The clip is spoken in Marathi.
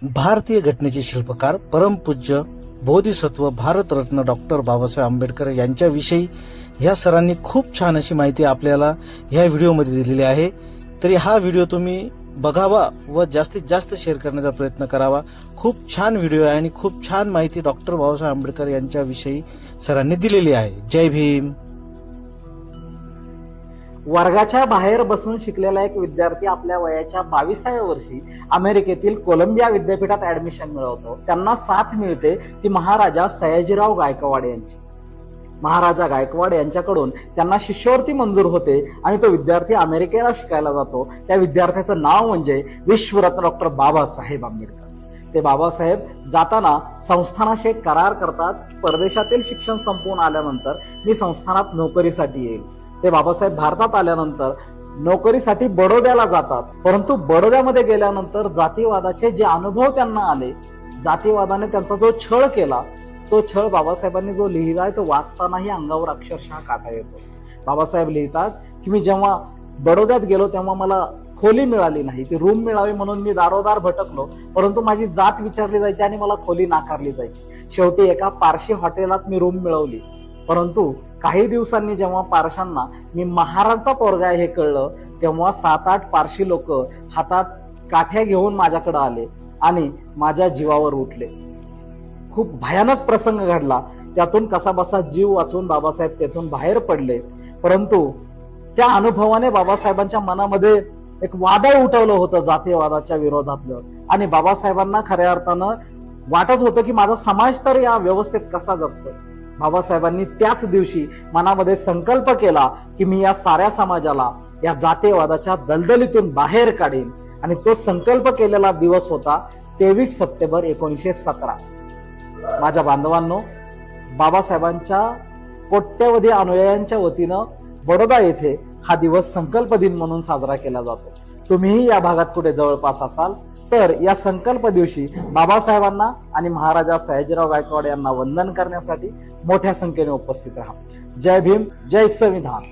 भारतीय घटनेचे शिल्पकार परमपूज्य बोधिसत्व भारतरत्न डॉक्टर बाबासाहेब आंबेडकर यांच्याविषयी या सरांनी खूप छान अशी माहिती आपल्याला या व्हिडिओमध्ये दिलेली आहे। तरी हा व्हिडिओ तुम्ही बघावा व जास्तीत जास्त शेअर करण्याचा प्रयत्न करावा। खूप छान व्हिडिओ आहे आणि खूप छान माहिती डॉक्टर बाबासाहेब आंबेडकर यांच्याविषयी सरांनी दिलेली आहे। जय भीम। वर्गाच्या बाहेर बसून शिकलेला एक विद्यार्थी आपल्या वयाच्या 22व्या वर्षी अमेरिकेतील कोलंबिया विद्यापीठात ऍडमिशन मिळवतो। त्यांना साथ मिळते ती महाराजा सयाजीराव गायकवाड यांची। महाराजा गायकवाड यांच्याकडून त्यांना शिष्यवृत्ती मंजूर होते आणि तो विद्यार्थी अमेरिकेला शिकायला जातो। त्या विद्यार्थ्याचं नाव म्हणजे विश्वरत्न डॉक्टर बाबासाहेब आंबेडकर। ते बाबासाहेब जाताना संस्थानाशी एक करार करतात, परदेशातील शिक्षण संपवून आल्यानंतर मी संस्थानात नोकरीसाठी येईल। ते बाबासाहेब भारतात आल्यानंतर नोकरीसाठी बडोद्याला जातात, परंतु बडोद्यामध्ये गेल्यानंतर जातीवादाचे जे अनुभव त्यांना आले, जातीवादाने त्यांचा जो छळ केला, तो छळ बाबासाहेबांनी जो लिहिलाय तो वाचतानाही अंगावर अक्षरशः काटा येतो। बाबासाहेब लिहितात की मी जेव्हा बडोद्यात गेलो तेव्हा मला खोली मिळाली नाही, ती रूम मिळावी म्हणून मी दारोदार भटकलो, परंतु माझी जात विचारली जायची आणि मला खोली नाकारली जायची। शेवटी एका पारशी हॉटेलात मी रूम मिळवली, परंतु काही दिवसांनी जेव्हा पारशांना मी महाराजांचा पोरगा आहे हे कळलं, तेव्हा 7-8 पारशी लोक हातात काठ्या घेऊन माझ्याकडे आले आणि माझ्या जीवावर उठले। खूप भयानक प्रसंग घडला, त्यातून कसाबसा जीव वाचून बाबासाहेब तेथून बाहेर पडले। परंतु त्या अनुभवाने बाबासाहेबांच्या मनामध्ये एक वादळ उठवलं होतं जातीयवादाच्या विरोधातलं, आणि बाबासाहेबांना खऱ्या अर्थानं वाटत होतं की माझा समाज तर या व्यवस्थेत कसा जगतो। बाबासाहेबांनी त्याच दिवशी मनामध्ये संकल्प केला की मी या साऱ्या समाजाला या जातीयवादाच्या दलदलीतून बाहेर काढीन, आणि तो संकल्प केलेला दिवस होता 23 सप्टेंबर 1917। माझ्या बांधवांनो, बाबासाहेबांच्या कोट्यवधी अनुयायांच्या वतीनं बडोदा येथे हा दिवस संकल्प दिन म्हणून साजरा केला जातो। तुम्हीही या भागात कुठे जवळपास असाल तर या संकल्प दिवशी बाबासाहेबांना आणि महाराजा सयाजीराव गायकवाड यांना वंदन करण्यासाठी मोठ्या संख्येने उपस्थित राहा। जय भीम, जय संविधान।